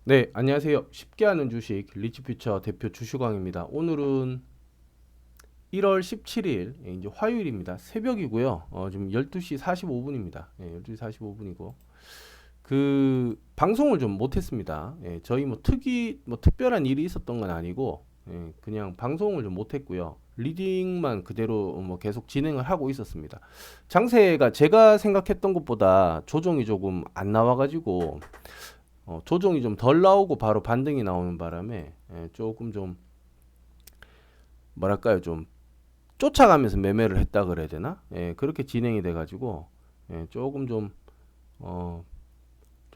네, 안녕하세요. 쉽게 하는 주식 리치퓨처 대표 주식왕입니다. 오늘은 1월 17일 이제 화요일입니다. 새벽이고요. 지금 12시 45분입니다. 12시 45분이고 그 방송을 좀 못했습니다. 저희 뭐 특별한 일이 있었던 건 아니고 그냥 방송을 좀 못했고요. 리딩만 그대로 뭐 계속 진행을 하고 있었습니다. 장세가 제가 생각했던 것보다 조정이 조금 안 나와가지고 조정이 좀 덜 나오고 바로 반등이 나오는 바람에 조금 좀 뭐랄까요, 좀 쫓아가면서 매매를 했다 그래야 되나? 그렇게 진행이 돼가지고 조금 좀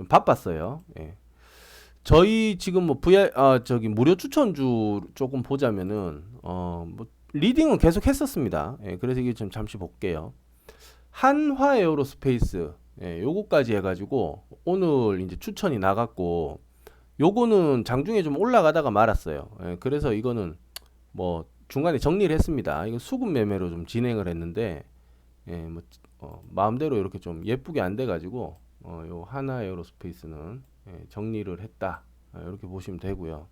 바빴어요. 저희 지금 뭐 저기 무료 추천주 조금 보자면은 뭐 리딩은 계속 했었습니다. 그래서 이게 좀 잠시 볼게요. 한화 에어로스페이스 요거까지 해가지고 오늘 이제 추천이 나갔고, 요거는 장중에 좀 올라가다가 말았어요. 그래서 이거는 뭐 중간에 정리를 했습니다. 이거 수급 매매로 좀 진행을 했는데 뭐 마음대로 이렇게 좀 예쁘게 안 돼가지고 요 하나 에어로스페이스는 정리를 했다. 이렇게 보시면 되고요.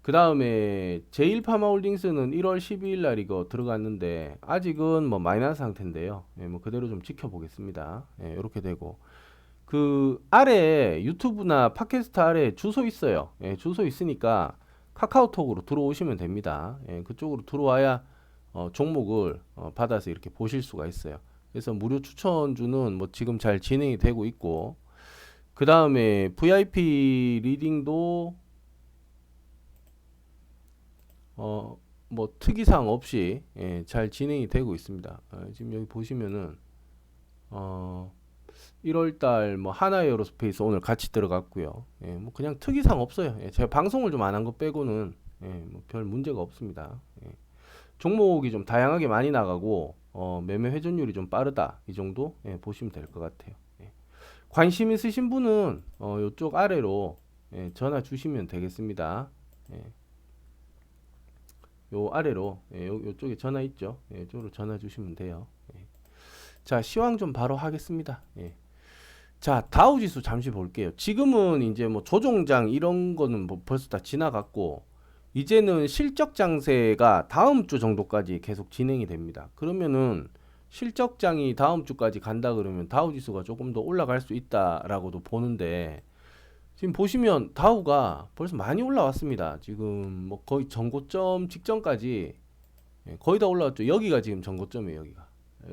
그 다음에 제일파마홀딩스는 1월 12일 날 이거 들어갔는데 아직은 뭐 마이너스 상태인데요. 뭐 그대로 좀 지켜보겠습니다. 이렇게 되고 그 아래 유튜브나 팟캐스트 아래 주소 있어요. 주소 있으니까 카카오톡으로 들어오시면 됩니다. 그쪽으로 들어와야 종목을 받아서 이렇게 보실 수가 있어요. 그래서 무료 추천주는 뭐 지금 잘 진행이 되고 있고, 그 다음에 VIP 리딩도 뭐 특이사항 없이 잘 진행이 되고 있습니다. 지금 여기 보시면은 1월달 뭐 하나에어로스페이스 오늘 같이 들어갔고요. 뭐 그냥 특이사항 없어요. 제가 방송을 좀 안 한 거 빼고는 뭐 별 문제가 없습니다. 종목이 좀 다양하게 많이 나가고 매매 회전율이 좀 빠르다, 이 정도 보시면 될 것 같아요. 관심 있으신 분은 이쪽 아래로 전화 주시면 되겠습니다. 예, 요 아래로 요쪽에 전화 있죠. 이쪽으로 전화 주시면 돼요. 자, 시황 좀 바로 하겠습니다. 자, 다우지수 잠시 볼게요. 지금은 이제 뭐 조종장 이런 거는 뭐 벌써 다 지나갔고, 이제는 실적 장세가 다음 주 정도까지 계속 진행이 됩니다. 그러면은 실적장이 다음 주까지 간다 그러면 다우지수가 조금 더 올라갈 수 있다라고도 보는데, 지금 보시면 다우가 벌써 많이 올라왔습니다. 지금 뭐 거의 전고점 직전까지 거의 다 올라왔죠. 여기가 지금 전고점이에요.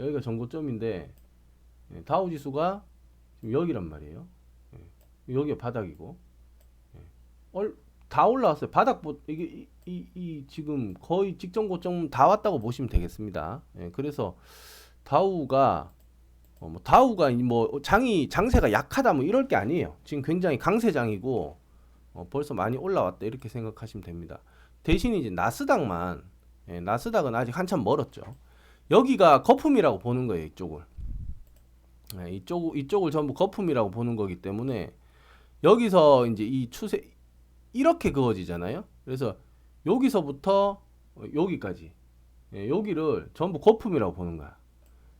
여기가 전고점인데 다우 지수가 지금 여기란 말이에요. 여기가 바닥이고 다 올라왔어요. 바닥 이게 지금 거의 직전 고점 다 왔다고 보시면 되겠습니다. 그래서 다우가 뭐 다우가 뭐 장세가 약하다 뭐 이럴 게 아니에요. 지금 굉장히 강세장이고 벌써 많이 올라왔다 이렇게 생각하시면 됩니다. 대신 이제 나스닥은 아직 한참 멀었죠. 여기가 거품이라고 보는 거예요. 이쪽을 전부 거품이라고 보는 거기 때문에 여기서 이제 이 추세 이렇게 그어지잖아요. 그래서 여기서부터 여기까지 여기를 전부 거품이라고 보는 거야.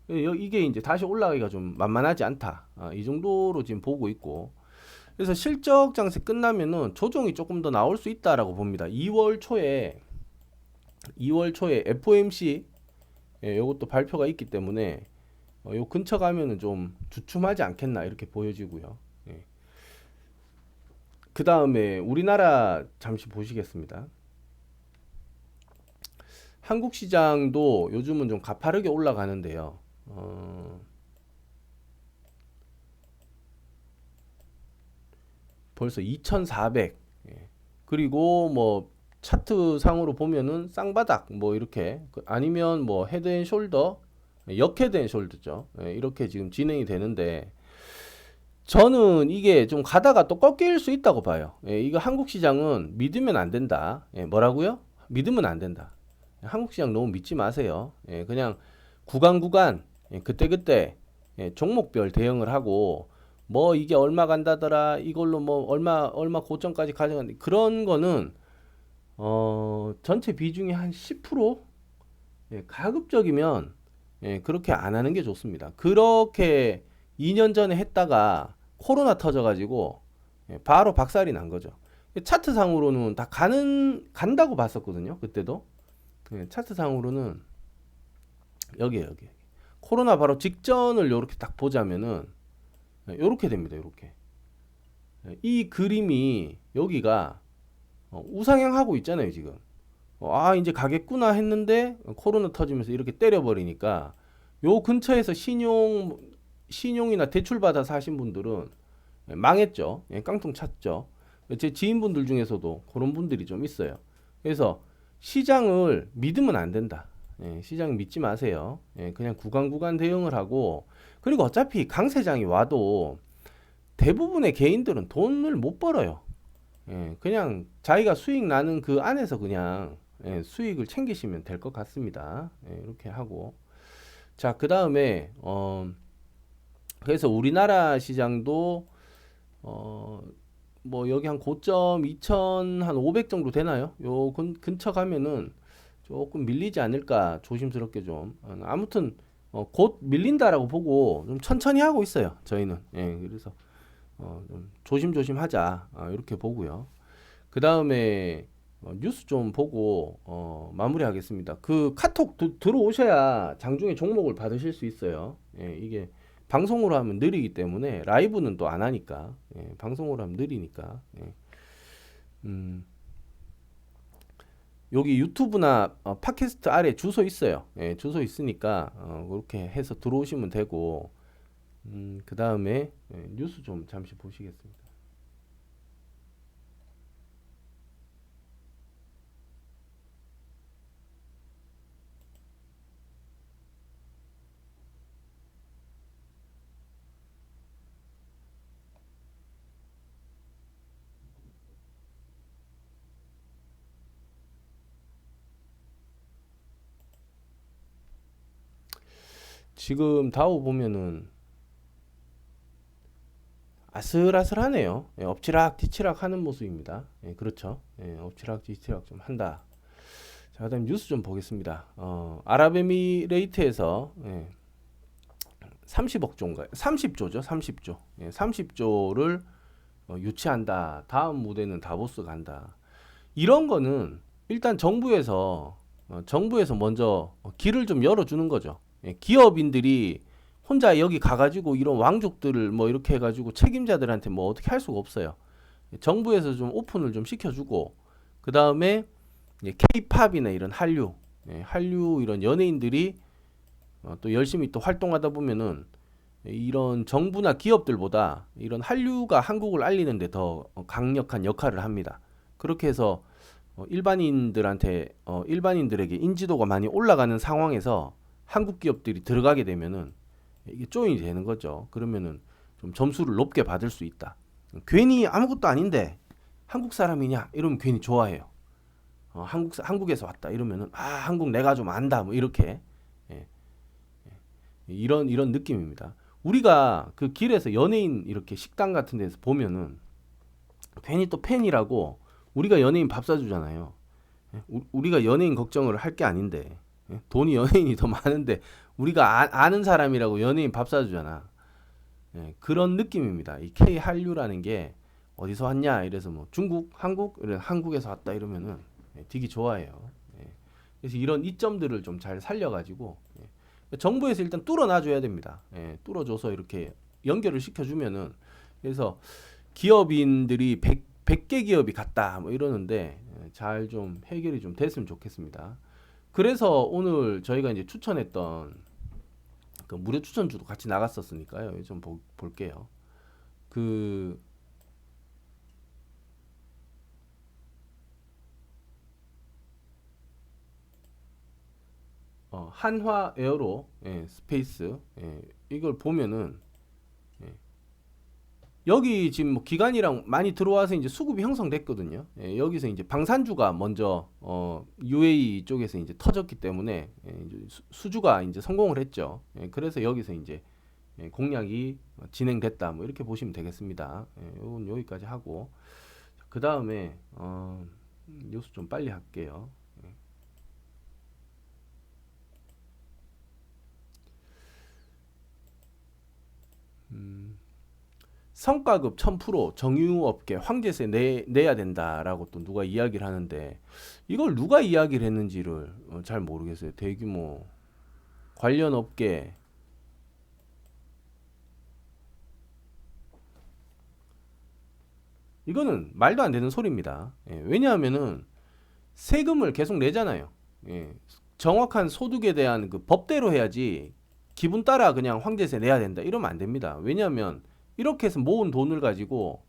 이게 이제 다시 올라가기가 좀 만만하지 않다. 이 정도로 지금 보고 있고, 그래서 실적 장세 끝나면은 조정이 조금 더 나올 수 있다라고 봅니다. 2월 초에 FOMC 요것도 발표가 있기 때문에 요 근처 가면은 좀 주춤하지 않겠나 이렇게 보여지고요. 그 다음에 우리나라 잠시 보시겠습니다. 한국 시장도 요즘은 좀 가파르게 올라가는데요. 벌써 2,400. 그리고 뭐 차트 상으로 보면은 쌍바닥 뭐 이렇게 아니면 뭐 헤드앤숄더, 역헤드앤숄더죠. 이렇게 지금 진행이 되는데 저는 이게 좀 가다가 또 꺾일 수 있다고 봐요. 이거 한국 시장은 믿으면 안 된다. 뭐라고요? 믿으면 안 된다. 한국 시장 너무 믿지 마세요. 그냥 구간 그때그때 종목별 대응을 하고 뭐 이게 얼마 간다더라 이걸로 뭐 얼마 고점까지 가져간다 그런 거는 전체 비중이 한 10%? 가급적이면 그렇게 안 하는 게 좋습니다. 그렇게 2년 전에 했다가 코로나 터져가지고 바로 박살이 난 거죠. 차트상으로는 다 간다고 봤었거든요. 그때도. 예, 차트상으로는 여기 코로나 바로 직전을 요렇게 딱 보자면은 요렇게 됩니다. 요렇게. 이 그림이 여기가 우상향하고 있잖아요, 지금. 이제 가겠구나 했는데 코로나 터지면서 이렇게 때려버리니까 요 근처에서 신용이나 대출 받아 사신 분들은 망했죠. 예, 깡통 찼죠. 제 지인분들 중에서도 그런 분들이 좀 있어요. 그래서 시장을 믿으면 안 된다. 예, 시장 믿지 마세요. 예, 그냥 구간 대응을 하고, 그리고 어차피 강세장이 와도 대부분의 개인들은 돈을 못 벌어요. 예, 그냥 자기가 수익 나는 그 안에서 그냥 수익을 챙기시면 될 것 같습니다. 예, 이렇게 하고, 자, 그 다음에 그래서 우리나라 시장도 어, 뭐 여기 한 고점 2,500 정도 되나요? 요 근처 가면은 조금 밀리지 않을까 조심스럽게 좀. 아무튼 곧 밀린다라고 보고 좀 천천히 하고 있어요. 저희는. 예, 그래서 좀 조심조심 하자. 이렇게 보고요. 그 다음에 뉴스 좀 보고 마무리하겠습니다. 그 카톡 들어오셔야 장중에 종목을 받으실 수 있어요. 예, 이게 방송으로 하면 느리기 때문에 라이브는 또 안 하니까. 예, 방송으로 하면 느리니까. 예. 음, 여기 유튜브나 팟캐스트 아래 주소 있어요. 예, 주소 있으니까 그렇게 해서 들어오시면 되고, 그 다음에 뉴스 좀 잠시 보시겠습니다. 지금 다우 보면은 아슬아슬하네요. 예, 엎치락 뒤치락 하는 모습입니다. 예, 그렇죠. 예, 엎치락 뒤치락 좀 한다. 자, 그다음 뉴스 좀 보겠습니다. 아랍에미레이트에서 30억 조인가요? 30조죠. 30조. 예, 30조를 유치한다. 다음 무대는 다보스 간다. 이런 거는 일단 정부에서 먼저 길을 좀 열어주는 거죠. 예, 기업인들이 혼자 여기 가가지고 이런 왕족들을 뭐 이렇게 해가지고 책임자들한테 뭐 어떻게 할 수가 없어요. 정부에서 좀 오픈을 좀 시켜주고, 그 다음에 K-팝이나 이런 한류 이런 연예인들이 또 열심히 또 활동하다 보면은 이런 정부나 기업들보다 이런 한류가 한국을 알리는데 더 강력한 역할을 합니다. 그렇게 해서 일반인들에게 인지도가 많이 올라가는 상황에서 한국 기업들이 들어가게 되면은 이게 조인이 되는 거죠. 그러면은 좀 점수를 높게 받을 수 있다. 괜히 아무것도 아닌데 한국 사람이냐 이러면 괜히 좋아해요. 한국에서 왔다 이러면은 한국 내가 좀 안다 뭐 이렇게. 예, 이런 느낌입니다. 우리가 그 길에서 연예인 이렇게 식당 같은 데서 보면은 괜히 또 팬이라고 우리가 연예인 밥 사주잖아요. 예, 우리가 연예인 걱정을 할 게 아닌데 돈이 연예인이 더 많은데 우리가 아는 사람이라고 연예인 밥 사주잖아. 예, 그런 느낌입니다. 이 K 한류라는 게 어디서 왔냐 이래서 뭐 중국, 한국 이런 한국에서 왔다 이러면은 되게 좋아해요. 예, 그래서 이런 이점들을 좀 잘 살려가지고 정부에서 일단 뚫어놔줘야 됩니다. 예, 뚫어줘서 이렇게 연결을 시켜주면은 그래서 기업인들이 100개 기업이 갔다 뭐 이러는데 잘 좀 해결이 좀 됐으면 좋겠습니다. 그래서 오늘 저희가 이제 추천했던 그 무료 추천주도 같이 나갔었으니까요. 좀 볼게요. 그 한화 에어로 스페이스 이걸 보면은 여기 지금 뭐 기관이랑 많이 들어와서 이제 수급이 형성됐거든요. 여기서 이제 방산주가 먼저 UAE 쪽에서 이제 터졌기 때문에 이제 수주가 이제 성공을 했죠. 그래서 여기서 이제 공략이 진행됐다. 뭐 이렇게 보시면 되겠습니다. 요건 여기까지 하고 그 다음에 뉴스 좀 빨리 할게요. 성과급 1000% 정유업계 황제세 내야 된다라고 또 누가 이야기를 하는데 이걸 누가 이야기를 했는지를 잘 모르겠어요. 대규모 관련 업계 이거는 말도 안 되는 소리입니다. 예, 왜냐하면은 세금을 계속 내잖아요. 예, 정확한 소득에 대한 그 법대로 해야지 기분 따라 그냥 황제세 내야 된다 이러면 안 됩니다. 왜냐하면 이렇게 해서 모은 돈을 가지고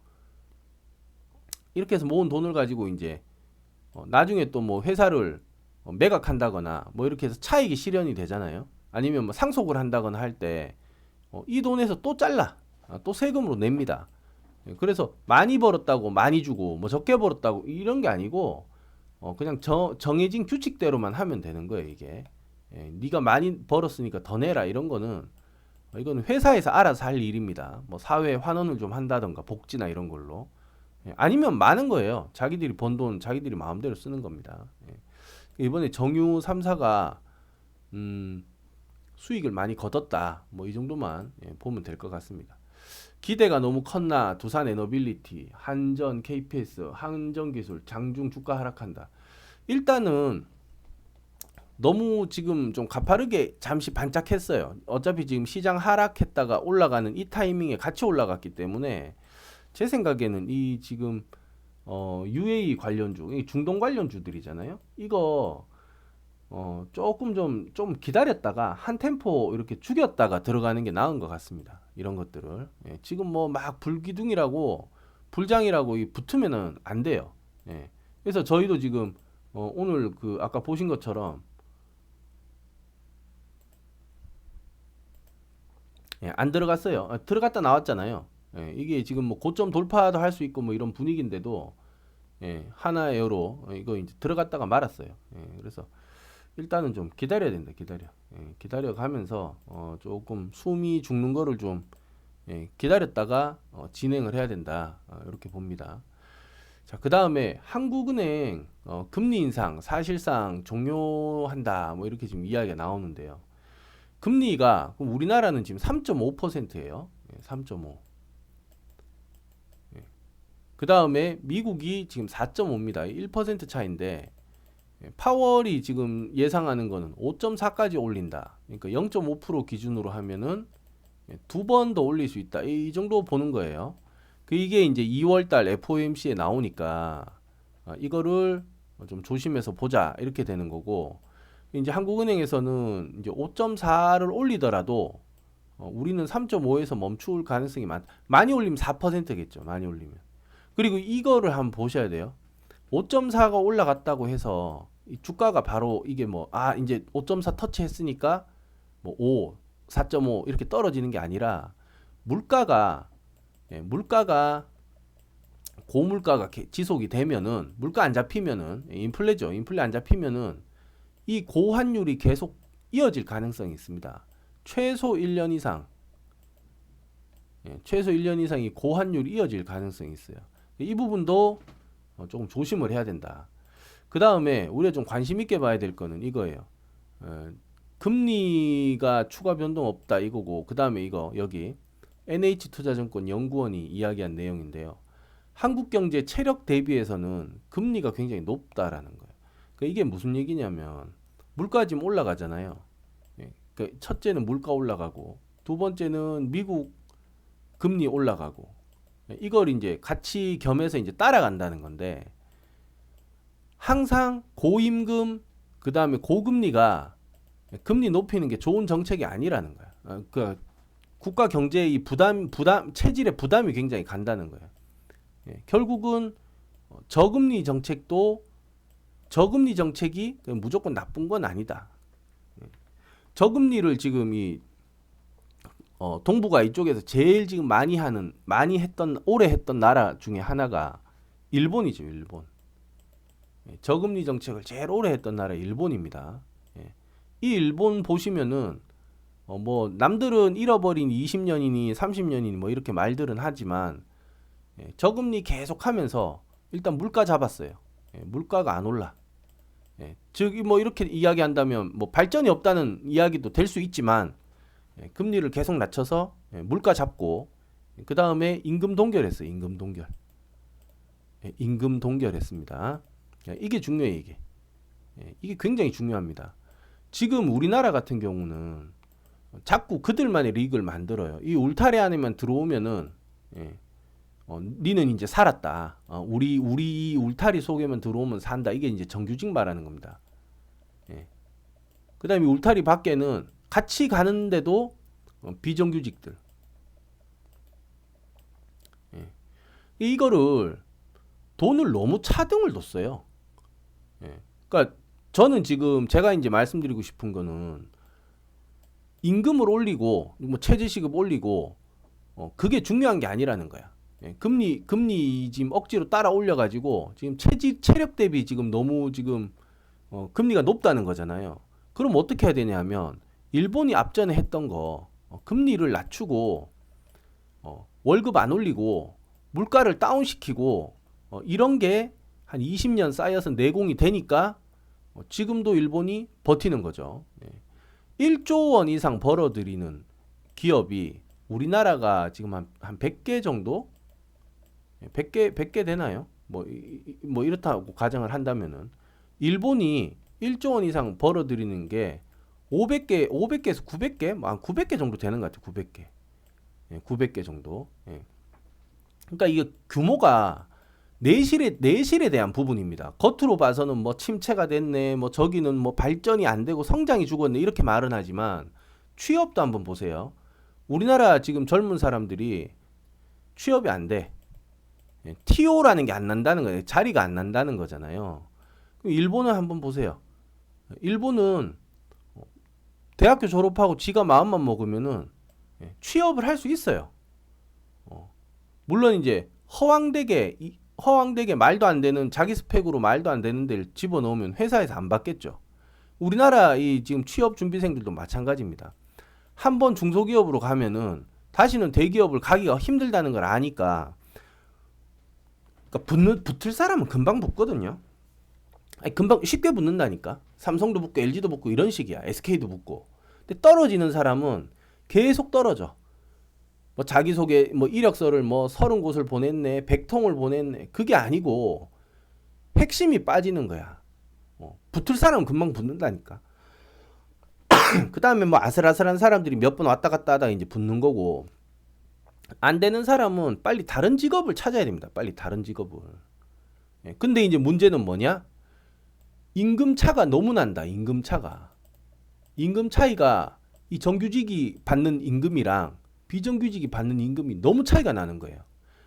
이제 나중에 또 뭐 회사를 매각한다거나 뭐 이렇게 해서 차익이 실현이 되잖아요. 아니면 뭐 상속을 한다거나 할 때 이 돈에서 또 잘라 또 세금으로 냅니다. 예, 그래서 많이 벌었다고 많이 주고 뭐 적게 벌었다고 이런 게 아니고 그냥 정해진 규칙대로만 하면 되는 거예요 이게. 예, 네가 많이 벌었으니까 더 내라 이런 거는 이거는 회사에서 알아서 할 일입니다. 뭐 사회에 환원을 좀 한다던가 복지나 이런 걸로. 예, 아니면 많은 거예요. 자기들이 번 돈 자기들이 마음대로 쓰는 겁니다. 예. 이번에 정유 3사가 수익을 많이 거뒀다. 뭐 이 정도만 보면 될 것 같습니다. 기대가 너무 컸나 두산 에너빌리티, 한전, KPS, 한전기술, 장중 주가 하락한다. 일단은 너무 지금 좀 가파르게 잠시 반짝했어요. 어차피 지금 시장 하락했다가 올라가는 이 타이밍에 같이 올라갔기 때문에 제 생각에는 이 지금 UAE 관련주, 이 중동 관련주들이잖아요. 이거 조금 좀 기다렸다가 한 템포 이렇게 죽였다가 들어가는 게 나은 것 같습니다. 이런 것들을 지금 뭐 막 불기둥이라고 불장이라고 붙으면은 안 돼요. 예. 그래서 저희도 지금 오늘 그 아까 보신 것처럼 안 들어갔어요. 들어갔다 나왔잖아요. 이게 지금 뭐 고점 돌파도 할 수 있고 뭐 이런 분위기인데도 하나에어로 이거 이제 들어갔다가 말았어요. 그래서 일단은 좀 기다려야 된다. 기다려 가면서 조금 숨이 죽는 거를 좀 기다렸다가 진행을 해야 된다. 이렇게 봅니다. 자, 그 다음에 한국은행 금리 인상 사실상 종료한다. 뭐 이렇게 지금 이야기가 나오는데요. 금리가 우리나라는 지금 3.5%예요. 3.5. 그 다음에 미국이 지금 4.5입니다. 1% 차인데 파월이 지금 예상하는 거는 5.4까지 올린다. 그러니까 0.5% 기준으로 하면은 두 번 더 올릴 수 있다. 이 정도 보는 거예요. 이게 이제 2월 달 FOMC에 나오니까 이거를 좀 조심해서 보자. 이렇게 되는 거고. 이제 한국은행에서는 이제 5.4를 올리더라도 우리는 3.5에서 멈출 가능성이 많이 올리면 4%겠죠. 많이 올리면. 그리고 이거를 한번 보셔야 돼요. 5.4가 올라갔다고 해서 이 주가가 바로 이게 이제 5.4 터치했으니까 뭐 5, 4.5 이렇게 떨어지는 게 아니라 물가가 고물가가 지속이 되면은 물가 안 잡히면은 인플레죠. 인플레 안 잡히면은 이 고환율이 계속 이어질 가능성이 있습니다. 최소 1년 이상 이 고환율이 이어질 가능성이 있어요. 이 부분도 조금 조심을 해야 된다. 그 다음에 우리가 좀 관심 있게 봐야 될 거는 이거예요. 금리가 추가 변동 없다 이거고, 그 다음에 이거 여기 NH투자증권 연구원이 이야기한 내용인데요. 한국 경제 체력 대비해서는 금리가 굉장히 높다라는 거예요. 그러니까 이게 무슨 얘기냐면 물가 지금 올라가잖아요. 그러니까 첫째는 물가 올라가고 두 번째는 미국 금리 올라가고 이걸 이제 같이 겸해서 이제 따라간다는 건데 항상 고임금 그 다음에 고금리가 금리 높이는 게 좋은 정책이 아니라는 거야. 그 국가 경제의 이 부담 체질의 부담이 굉장히 간다는 거예요. 결국은 저금리 정책이 무조건 나쁜 건 아니다. 저금리를 지금 동북아 이쪽에서 제일 지금 오래 했던 나라 중에 하나가 일본이죠, 일본. 저금리 정책을 제일 오래 했던 나라 일본입니다. 이 일본 보시면은 뭐 남들은 잃어버린 20년이니 30년이니 뭐 이렇게 말들은 하지만 저금리 계속하면서 일단 물가 잡았어요. 물가가 안 올라. 즉 뭐 이렇게 이야기한다면 뭐 발전이 없다는 이야기도 될 수 있지만 금리를 계속 낮춰서 물가 잡고 그 다음에 임금 동결했어요. 임금 동결. 임금 동결했습니다. 이게 중요해요. 이게 굉장히 중요합니다. 지금 우리나라 같은 경우는 자꾸 그들만의 리그를 만들어요. 이 울타리 안에만 들어오면은 니는 이제 살았다. 우리 울타리 속에만 들어오면 산다. 이게 이제 정규직 말하는 겁니다. 그 다음에 울타리 밖에는 같이 가는데도 비정규직들. 이거를 돈을 너무 차등을 뒀어요. 그러니까 저는 지금 제가 이제 말씀드리고 싶은 거는 임금을 올리고 뭐 최저시급 올리고 그게 중요한 게 아니라는 거야. 금리 지금 억지로 따라 올려가지고 지금 체력 대비 지금 너무 지금 금리가 높다는 거잖아요. 그럼 어떻게 해야 되냐면 일본이 앞전에 했던 거 금리를 낮추고 월급 안 올리고 물가를 다운시키고 이런 게 한 20년 쌓여서 내공이 되니까 지금도 일본이 버티는 거죠. 1조 원 이상 벌어들이는 기업이 우리나라가 지금 한 100개 정도? 100개 되나요? 뭐 이렇다고 가정을 한다면은 일본이 1조 원 이상 벌어들이는 게 500개에서 900개? 한 900개 정도 되는 것 같아요. 900개. 900개 정도. 그러니까 이게 규모가 내실에 대한 부분입니다. 겉으로 봐서는 뭐 침체가 됐네, 뭐 저기는 뭐 발전이 안 되고 성장이 죽었네 이렇게 말은 하지만 취업도 한번 보세요. 우리나라 지금 젊은 사람들이 취업이 안 돼. TO라는 게 안 난다는 거예요. 자리가 안 난다는 거잖아요. 일본을 한번 보세요. 일본은 대학교 졸업하고 지가 마음만 먹으면은 취업을 할 수 있어요. 물론 이제 허황되게 말도 안 되는 자기 스펙으로 말도 안 되는 데를 집어넣으면 회사에서 안 받겠죠. 우리나라 이 지금 취업 준비생들도 마찬가지입니다. 한번 중소기업으로 가면은 다시는 대기업을 가기가 힘들다는 걸 아니까 그러니까 붙을 사람은 금방 붙거든요. 아니, 금방 쉽게 붙는다니까. 삼성도 붙고 LG도 붙고 이런 식이야. SK도 붙고. 근데 떨어지는 사람은 계속 떨어져. 뭐 자기소개 뭐 이력서를 뭐 30곳을 보냈네, 100통을 보냈네. 그게 아니고 핵심이 빠지는 거야. 붙을 사람은 금방 붙는다니까. 그 다음에 뭐 아슬아슬한 사람들이 몇 번 왔다 갔다 하다가 이제 붙는 거고, 안 되는 사람은 빨리 다른 직업을 찾아야 됩니다. 빨리 다른 직업을. 근데 이제 문제는 뭐냐? 임금 차가 너무 난다. 임금 차이가 이 정규직이 받는 임금이랑 비정규직이 받는 임금이 너무 차이가 나는 거예요.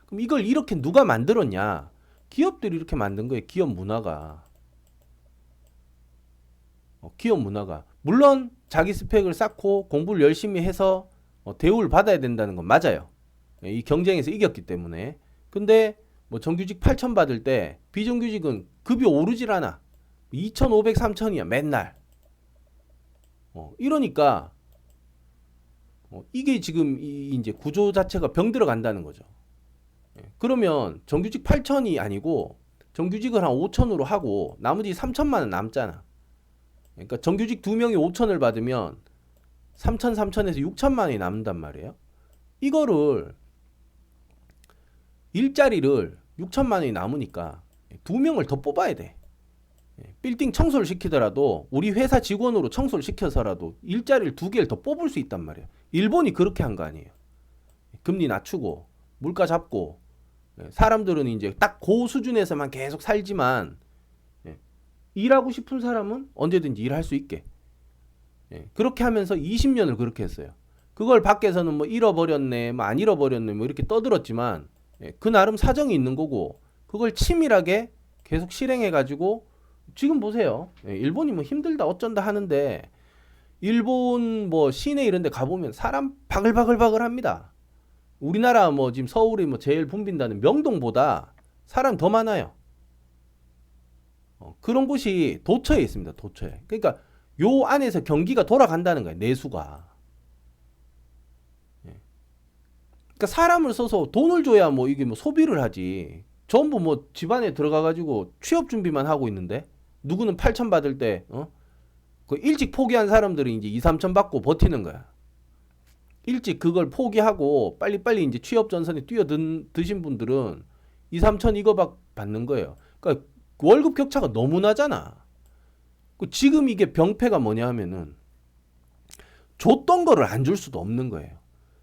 그럼 이걸 이렇게 누가 만들었냐? 기업들이 이렇게 만든 거예요. 기업 문화가. 물론 자기 스펙을 쌓고 공부를 열심히 해서 대우를 받아야 된다는 건 맞아요. 이 경쟁에서 이겼기 때문에. 근데 뭐 정규직 8천 받을 때 비정규직은 급이 오르질 않아. 2,500, 3,000이야 맨날. 이러니까 이게 지금 이제 구조 자체가 병들어 간다는 거죠. 그러면 정규직 8천이 아니고 정규직을 한 5천으로 하고 나머지 3천만 원 남잖아. 그러니까 정규직 2명이 5천을 받으면 3천에서 6천만 원이 남는단 말이에요. 이거를 일자리를 6천만 원이 남으니까 2명을 더 뽑아야 돼. 빌딩 청소를 시키더라도 우리 회사 직원으로 청소를 시켜서라도 일자리를 2개를 더 뽑을 수 있단 말이에요. 일본이 그렇게 한 거 아니에요. 금리 낮추고 물가 잡고 사람들은 이제 딱 그 수준에서만 계속 살지만 일하고 싶은 사람은 언제든지 일할 수 있게 그렇게 하면서 20년을 그렇게 했어요. 그걸 밖에서는 뭐 잃어버렸네, 뭐 안 잃어버렸네, 뭐 이렇게 떠들었지만 그 나름 사정이 있는 거고 그걸 치밀하게 계속 실행해가지고 지금 보세요. 일본이 뭐 힘들다 어쩐다 하는데 일본 뭐 시내 이런 데 가보면 사람 바글바글 합니다. 우리나라 뭐 지금 서울이 뭐 제일 붐빈다는 명동보다 사람 더 많아요. 그런 곳이 도처에 있습니다. 도처에. 그러니까 요 안에서 경기가 돌아간다는 거예요. 내수가. 그러니까 사람을 써서 돈을 줘야 뭐 이게 뭐 소비를 하지. 전부 뭐 집안에 들어가가지고 취업 준비만 하고 있는데 누구는 8천 받을 때 그 일찍 포기한 사람들이 이제 2, 3천 받고 버티는 거야. 일찍 그걸 포기하고 빨리빨리 이제 취업 전선에 뛰어드신 분들은 2, 3천 이거 받는 거예요. 그러니까 월급 격차가 너무 나잖아. 지금 이게 병폐가 뭐냐 하면은 줬던 거를 안 줄 수도 없는 거예요.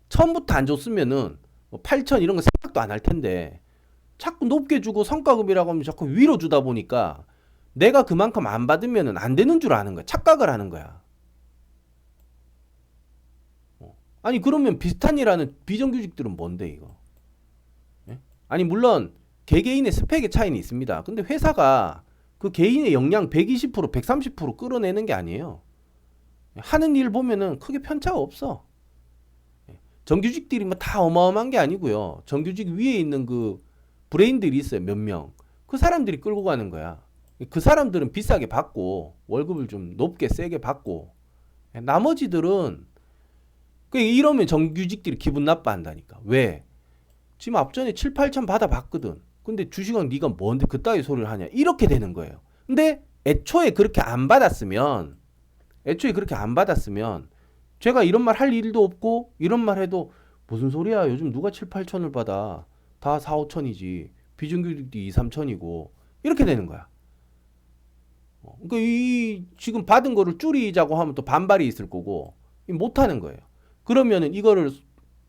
처음부터 안 줬으면은 뭐 8천 이런 거 생각도 안 할 텐데 자꾸 높게 주고 성과급이라고 하면 자꾸 위로 주다 보니까 내가 그만큼 안 받으면은 안 되는 줄 아는 거야. 착각을 하는 거야. 아니 그러면 비슷한 일 하는 비정규직들은 뭔데 이거? 예? 아니 물론 개개인의 스펙의 차이는 있습니다. 근데 회사가 그 개인의 역량 120%, 130% 끌어내는 게 아니에요. 하는 일 보면은 크게 편차가 없어. 정규직들이 뭐 다 어마어마한 게 아니고요. 정규직 위에 있는 그 브레인들이 있어요. 몇 명. 그 사람들이 끌고 가는 거야. 그 사람들은 비싸게 받고 월급을 좀 높게 세게 받고 나머지들은 이러면 정규직들이 기분 나빠한다니까. 왜? 지금 앞전에 7, 8천 받아봤거든. 근데 주식은 네가 뭔데 그따위 소리를 하냐. 이렇게 되는 거예요. 근데 애초에 그렇게 안 받았으면 제가 이런 말 할 일도 없고 이런 말 해도 무슨 소리야. 요즘 누가 7, 8천을 받아. 다 4, 5천이지. 비정규직도 2, 3천이고 이렇게 되는 거야. 그러니까 이 지금 받은 거를 줄이자고 하면 또 반발이 있을 거고 못 하는 거예요. 그러면은 이거를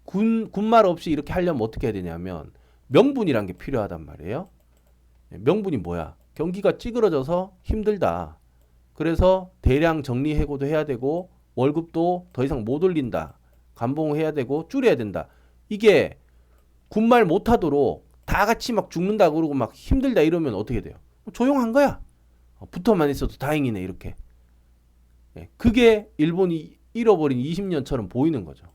군말 없이 이렇게 하려면 어떻게 해야 되냐면 명분이란 게 필요하단 말이에요. 명분이 뭐야? 경기가 찌그러져서 힘들다. 그래서 대량 정리 해고도 해야 되고 월급도 더 이상 못 올린다. 감봉해야 되고 줄여야 된다. 이게 군말 못하도록 다 같이 막 죽는다 그러고 막 힘들다 이러면 어떻게 돼요? 조용한 거야. 붙어만 있어도 다행이네 이렇게. 그게 일본이 잃어버린 20년처럼 보이는 거죠.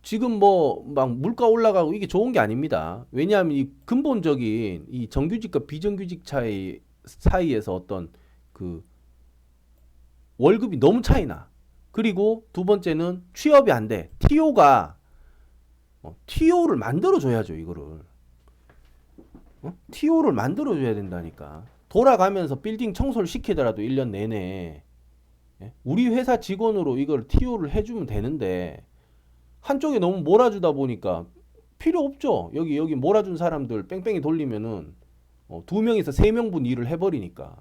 지금 뭐 막 물가 올라가고 이게 좋은 게 아닙니다. 왜냐하면 이 근본적인 이 정규직과 비정규직 차이 사이에서 어떤 그 월급이 너무 차이나. 그리고 두 번째는 취업이 안 돼. TO를 만들어 줘야죠, 이거를. TO를 만들어 줘야 된다니까. 돌아가면서 빌딩 청소를 시키더라도 1년 내내 우리 회사 직원으로 이걸 TO를 해주면 되는데 한쪽에 너무 몰아주다 보니까 필요 없죠. 여기 몰아준 사람들 뺑뺑이 돌리면은 2명에서 3명분 일을 해버리니까.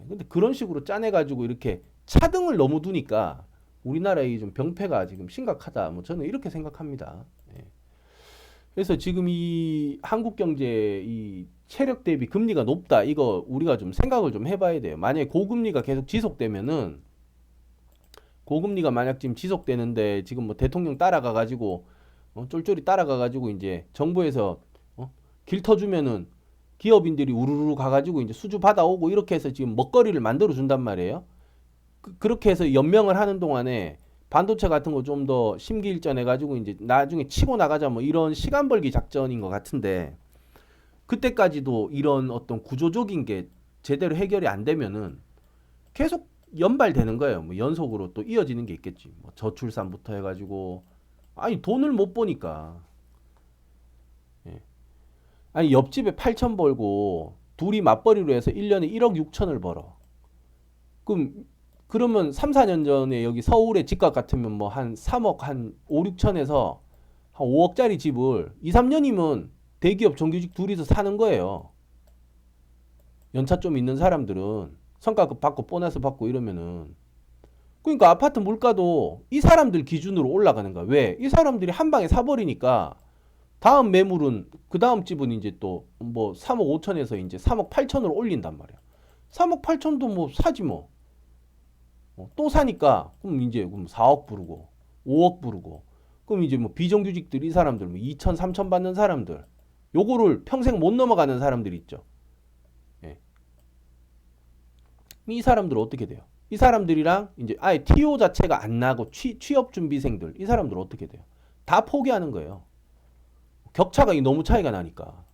근데 그런 식으로 짜내가지고 이렇게 차등을 너무 두니까 우리나라의 좀 병폐가 지금 심각하다. 뭐 저는 이렇게 생각합니다. 그래서 지금 이 한국 경제 이 체력 대비 금리가 높다. 이거 우리가 좀 생각을 좀 해봐야 돼요. 만약에 고금리가 계속 지속되면은 고금리가 만약 지금 지속되는데 지금 뭐 대통령 따라가 가지고 쫄쫄이 따라가 가지고 이제 정부에서 길 터주면은 기업인들이 우르르 가가지고 이제 수주 받아오고 이렇게 해서 지금 먹거리를 만들어 준단 말이에요. 그렇게 해서 연명을 하는 동안에 반도체 같은 거 좀 더 심기일전해 가지고 이제 나중에 치고 나가자 뭐 이런 시간 벌기 작전인 것 같은데 그때까지도 이런 어떤 구조적인 게 제대로 해결이 안 되면은 계속 연발되는 거예요. 뭐 연속으로 또 이어지는 게 있겠지. 뭐 저출산부터 해가지고 아니 돈을 못 버니까. 예. 아니 옆집에 8천 벌고 둘이 맞벌이로 해서 1년에 1억 6천을 벌어. 그러면 3, 4년 전에 여기 서울의 집값 같으면 뭐 한 3억 한 5, 6천에서 한 5억짜리 집을 2, 3년이면 대기업 정규직 둘이서 사는 거예요. 연차 좀 있는 사람들은 성과급 받고 보너스 받고 이러면은 그러니까 아파트 물가도 이 사람들 기준으로 올라가는 거야. 왜? 이 사람들이 한 방에 사버리니까 다음 매물은 그 다음 집은 이제 또 뭐 3억 5천에서 이제 3억 8천으로 올린단 말이야. 3억 8천도 뭐 사지 뭐. 또 사니까 그럼 이제 4억 부르고 5억 부르고 그럼 이제 뭐 비정규직들 이 사람들 뭐 2천 3천 받는 사람들 요거를 평생 못 넘어가는 사람들이 있죠. 예. 이 사람들 어떻게 돼요? 이 사람들이랑 이제 아예 TO 자체가 안 나고 취업 준비생들 이 사람들 어떻게 돼요? 다 포기하는 거예요. 격차가 너무 차이가 나니까.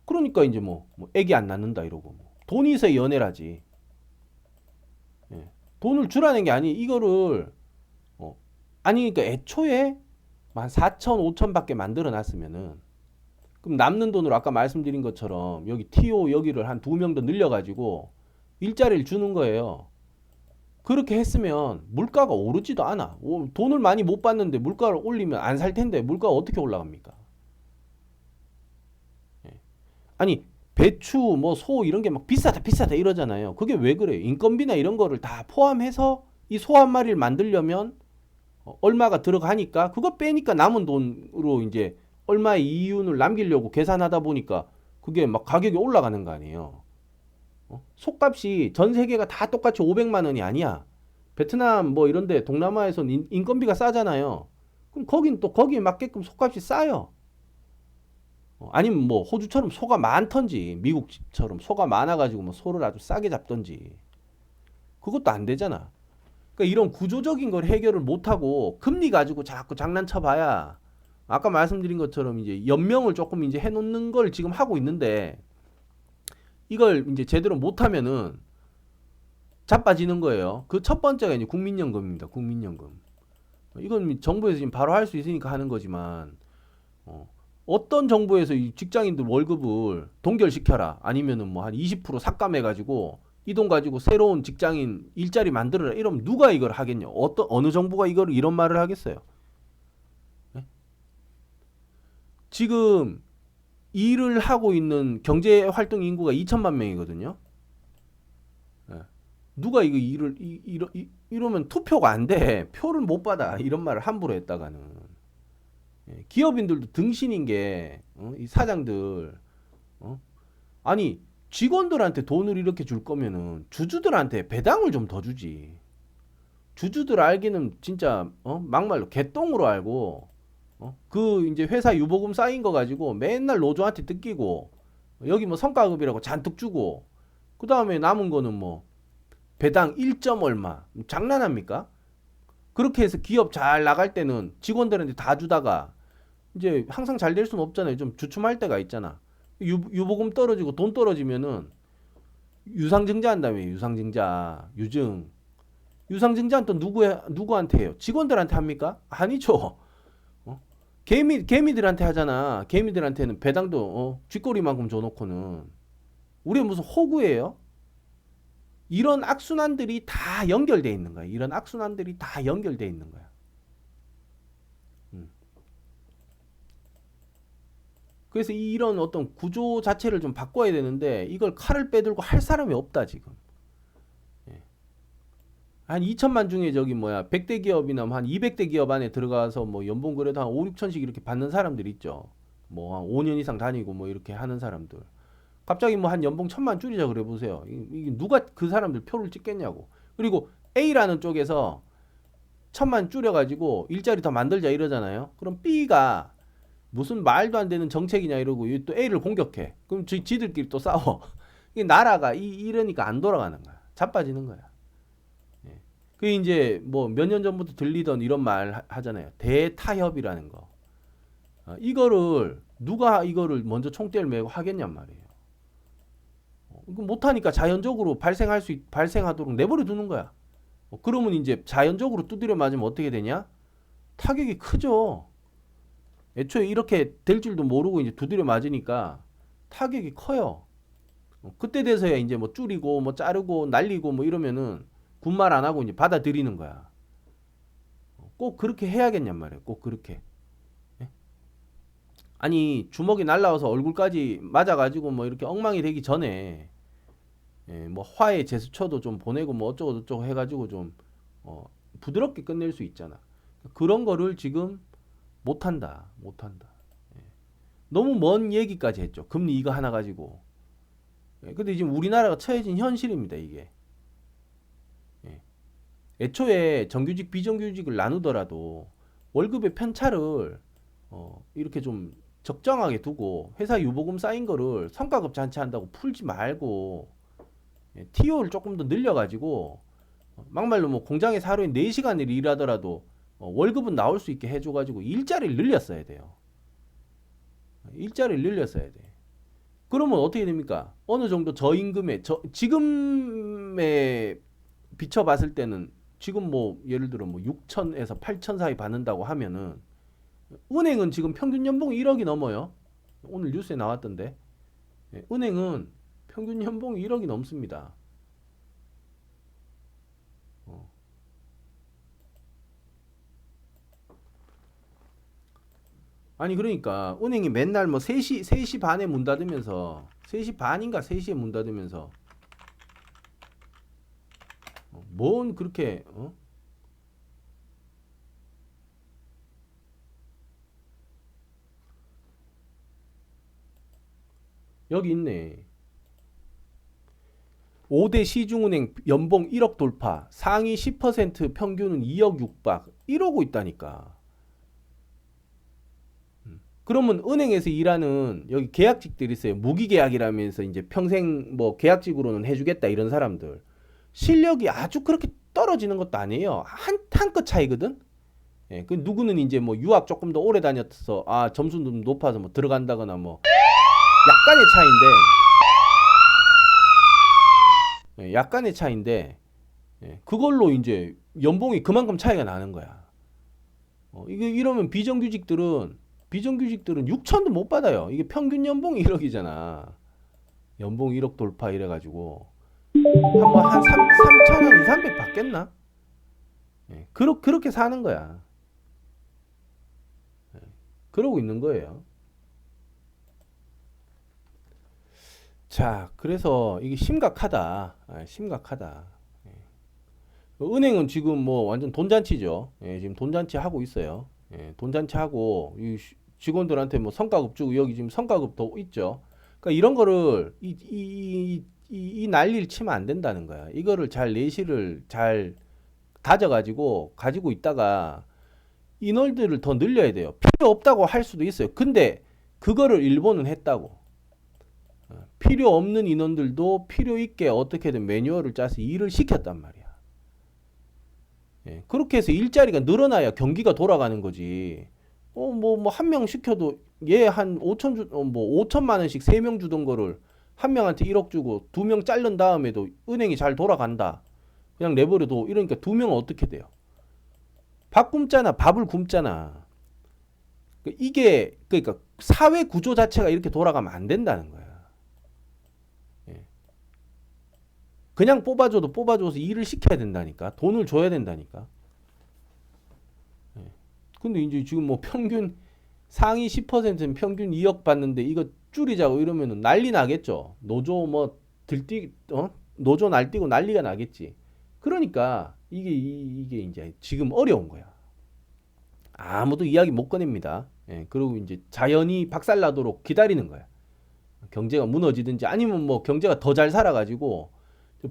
그러니까 이제 뭐 애기 안 낳는다 이러고 돈이 있어야 연애라지. 예. 돈을 주라는 게 아니 이거를 아니 그러니까 애초에 한 4천 5천밖에 만들어 놨으면은 그럼 남는 돈으로 아까 말씀드린 것처럼 여기 TO 여기를 한 2명 더 늘려가지고 일자리를 주는 거예요. 그렇게 했으면 물가가 오르지도 않아. 돈을 많이 못 받는데 물가를 올리면 안 살 텐데 물가가 어떻게 올라갑니까? 예. 아니 배추 뭐 소 이런 게 막 비싸다 비싸다 이러잖아요. 그게 왜 그래요? 인건비나 이런 거를 다 포함해서 이 소 한 마리를 만들려면 얼마가 들어가니까 그거 빼니까 남은 돈으로 이제 얼마의 이윤을 남기려고 계산하다 보니까 그게 막 가격이 올라가는 거 아니에요. 속값이 전 세계가 다 똑같이 500만 원이 아니야. 베트남 뭐 이런데 동남아에선 인건비가 싸잖아요. 그럼 거긴 또 거기에 맞게끔 속값이 싸요. 아니면 뭐 호주처럼 소가 많던지 미국처럼 소가 많아가지고 뭐 소를 아주 싸게 잡던지 그것도 안 되잖아. 그러니까 이런 구조적인 걸 해결을 못하고 금리 가지고 자꾸 장난쳐봐야 아까 말씀드린 것처럼 이제 연명을 조금 이제 해놓는 걸 지금 하고 있는데 이걸 이제 제대로 못하면은 자빠지는 거예요. 그 첫 번째가 이제 국민연금입니다. 국민연금. 이건 정부에서 지금 바로 할 수 있으니까 하는 거지만 어떤 정부에서 이 직장인들 월급을 동결시켜라 아니면은 뭐 한 20% 삭감해가지고 이 돈 가지고 새로운 직장인 일자리 만들어라 이러면 누가 이걸 하겠냐? 어느 정부가 이걸 이런 말을 하겠어요? 네? 지금 일을 하고 있는 경제 활동 인구가 2천만 명이거든요. 네. 누가 이거 이러면 투표가 안 돼. 표를 못 받아. 이런 말을 함부로 했다가는. 기업인들도 등신인 게, 이 사장들, 아니, 직원들한테 돈을 이렇게 줄 거면은 주주들한테 배당을 좀 더 주지. 주주들 알기는 진짜, 막말로 개똥으로 알고, 그 이제 회사 유보금 쌓인 거 가지고 맨날 노조한테 뜯기고, 여기 뭐 성과급이라고 잔뜩 주고, 그 다음에 남은 거는 뭐, 배당 1점 얼마. 장난합니까? 그렇게 해서 기업 잘 나갈 때는 직원들한테 다 주다가 이제 항상 잘 될 수는 없잖아요. 좀 주춤할 때가 있잖아. 유보금 떨어지고 돈 떨어지면은 유상증자 한다며. 유상증자 유증. 유상증자는 또 누구한테 해요? 직원들한테 합니까? 아니죠. 개미들한테 하잖아. 개미들한테는 배당도 쥐꼬리만큼 줘놓고는 우리 무슨 호구예요? 이런 악순환들이 다 연결돼 있는 거야. 이런 악순환들이 다 연결돼 있는 거야. 그래서 이런 어떤 구조 자체를 좀 바꿔야 되는데 이걸 칼을 빼들고 할 사람이 없다 지금. 예. 한 2천만 중에 저기 뭐야 100대 기업이나 한 200대 기업 안에 들어가서 뭐 연봉 그래도 한 5, 6천씩 이렇게 받는 사람들 있죠. 뭐 한 5년 이상 다니고 뭐 이렇게 하는 사람들. 갑자기 뭐 한 연봉 1,000만 줄이자 그래 보세요. 이게 누가 그 사람들 표를 찍겠냐고. 그리고 A라는 쪽에서 1,000만 줄여가지고 일자리 더 만들자 이러잖아요. 그럼 B가 무슨 말도 안 되는 정책이냐 이러고 또 A를 공격해. 그럼 지들끼리 또 싸워. 이게 나라가 이러니까 안 돌아가는 거야. 자빠지는 거야. 예. 그게 이제 뭐 몇 년 전부터 들리던 이런 말 하잖아요. 대타협이라는 거. 누가 이거를 먼저 총대를 메고 하겠냔 말이에요. 이거 못하니까 자연적으로 발생하도록 내버려 두는 거야. 그러면 이제 자연적으로 두드려 맞으면 어떻게 되냐? 타격이 크죠. 애초에 이렇게 될 줄도 모르고 이제 두드려 맞으니까 타격이 커요. 그때 돼서야 이제 뭐 줄이고 뭐 자르고 날리고 뭐 이러면은 군말 안 하고 이제 받아들이는 거야. 꼭 그렇게 해야겠냔 말이에요. 꼭 그렇게. 예? 아니 주먹이 날라와서 얼굴까지 맞아가지고 뭐 이렇게 엉망이 되기 전에 뭐 화해 제스처도 좀 보내고 뭐 어쩌고 저쩌고 해가지고 좀 부드럽게 끝낼 수 있잖아. 그런 거를 지금 못한다. 너무 먼 얘기까지 했죠. 금리 이거 하나 가지고. 근데 지금 우리나라가 처해진 현실입니다. 이게. 애초에 정규직 비정규직을 나누더라도 월급의 편차를 이렇게 좀 적정하게 두고 회사 유보금 쌓인 거를 성과급 잔치한다고 풀지 말고 TO를 조금 더 늘려가지고 막말로 뭐 공장에서 하루에 4시간을 일하더라도 월급은 나올 수 있게 해줘가지고 일자리를 늘렸어야 돼요. 일자리를 늘렸어야 돼. 그러면 어떻게 됩니까? 어느 정도 저임금에 지금에 비춰봤을 때는 지금 뭐 예를 들어 뭐 6천에서 8천 사이 받는다고 하면은 은행은 지금 평균 연봉이 1억이 넘어요. 오늘 뉴스에 나왔던데. 은행은 평균 연봉이 1억이 넘습니다. 아니 그러니까 은행이 맨날 뭐 3시 반에 문 닫으면서 3시 반인가 3시에 문 닫으면서 뭔 그렇게 여기 있네. 5대 시중은행 연봉 1억 돌파, 상위 10% 평균은 2억 육박 이러고 있다니까. 그러면 은행에서 일하는 여기 계약직들 있어요. 무기계약이라면서 이제 평생 뭐 계약직으로는 해주겠다 이런 사람들. 실력이 아주 그렇게 떨어지는 것도 아니에요. 한 끗 차이거든. 예, 그 누구는 이제 뭐 유학 조금 더 오래 다녔어. 아 점수도 높아서 뭐 들어간다거나 뭐 약간의 차이인데, 약간의 차이인데 그걸로 이제 연봉이 그만큼 차이가 나는 거야. 이게 이러면 비정규직들은 6천도 못 받아요. 이게 평균 연봉이 1억이잖아. 연봉 1억 돌파 이래가지고 한 3천 원 2, 300 받겠나? 그렇게 사는 거야. 그러고 있는 거예요. 자, 그래서 이게 심각하다. 심각하다. 은행은 지금 뭐 완전 돈잔치죠. 지금 돈잔치 하고 있어요. 돈잔치 하고 이 직원들한테 뭐 성과급 주고 여기 지금 성과급도 있죠. 그러니까 이런 거를 이 난리를 치면 안 된다는 거야. 이거를 잘 내실을 잘 다져가지고 가지고 있다가 인원들을 더 늘려야 돼요. 필요 없다고 할 수도 있어요. 근데 그거를 일본은 했다고. 필요 없는 인원들도 필요 있게 어떻게든 매뉴얼을 짜서 일을 시켰단 말이야. 그렇게 해서 일자리가 늘어나야 경기가 돌아가는 거지. 뭐 한 명 시켜도 얘 한 5천 뭐 5천만 원씩 3명 주던 거를 한 명한테 1억 주고 2명 자른 다음에도 은행이 잘 돌아간다. 그냥 내버려둬. 이러니까 2명은 어떻게 돼요? 밥 굶잖아. 밥을 굶잖아. 이게 그러니까 사회 구조 자체가 이렇게 돌아가면 안 된다는 거야. 예. 그냥 뽑아줘서 일을 시켜야 된다니까. 돈을 줘야 된다니까. 예. 근데 이제 지금 뭐 평균 상위 10%는 평균 2억 받는데 이거 줄이자고 이러면은 난리 나겠죠. 노조 뭐 노조 날뛰고 난리가 나겠지. 그러니까 이게 이제 지금 어려운 거야. 아무도 이야기 못 꺼냅니다. 그리고 이제 자연이 박살나도록 기다리는 거야. 경제가 무너지든지 아니면 뭐 경제가 더 잘 살아가지고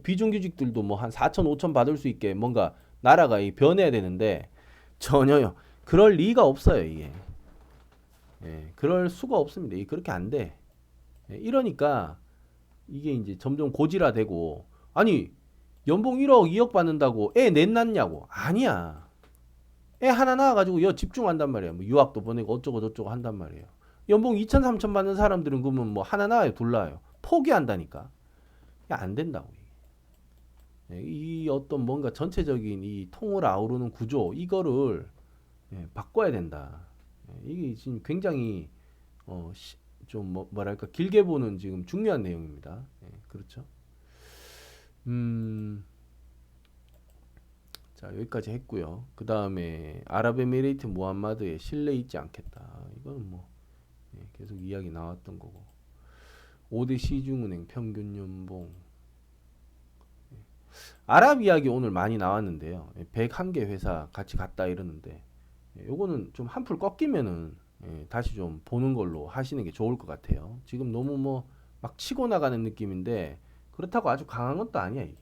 비정규직들도 뭐 한 4천, 5천 받을 수 있게 뭔가 나라가 변해야 되는데 전혀요. 그럴 리가 없어요, 이게. 그럴 수가 없습니다. 이게 그렇게 안 돼. 이러니까 이게 이제 점점 고질화되고 아니 연봉 1억, 2억 받는다고 애 넷 낳냐고. 아니야. 애 하나 낳아가지고 여 집중한단 말이야. 뭐 유학도 보내고 어쩌고 저쩌고 한단 말이에요. 연봉 2천, 3천 받는 사람들은 그러면 뭐 하나 낳아요, 둘 낳아요. 포기한다니까. 안 된다고. 이 어떤 뭔가 전체적인 이 통을 아우르는 구조 이거를 바꿔야 된다. 이게 지금 굉장히 좀 뭐랄까 길게 보는 지금 중요한 내용입니다. 그렇죠. 자 여기까지 했고요. 그 다음에 아랍에미레이트 무함마드의 신뢰 있지 않겠다. 이거는 뭐 계속 이야기 나왔던 거고. 5대 시중은행 평균 연봉. 아랍 이야기 오늘 많이 나왔는데요. 101개 회사 같이 갔다 이러는데 요거는 좀 한풀 꺾이면은 다시 좀 보는 걸로 하시는 게 좋을 것 같아요. 지금 너무 뭐 막 치고 나가는 느낌인데 그렇다고 아주 강한 것도 아니야 이게.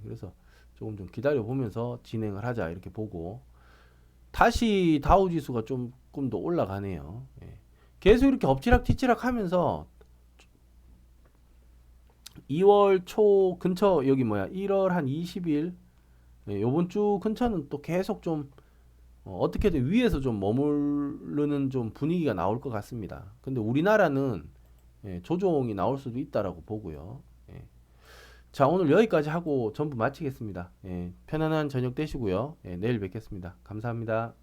그래서 조금 좀 기다려 보면서 진행을 하자 이렇게 보고 다시 다우 지수가 조금 더 올라가네요. 계속 이렇게 엎치락뒤치락 하면서 2월 초 근처 여기 뭐야 1월 한 20일 요번 주 근처는 또 계속 좀 어떻게든 위에서 좀 머무르는 좀 분위기가 나올 것 같습니다. 근데 우리나라는 조정이 나올 수도 있다라고 보고요. 자 오늘 여기까지 하고 전부 마치겠습니다. 편안한 저녁 되시고요. 내일 뵙겠습니다. 감사합니다.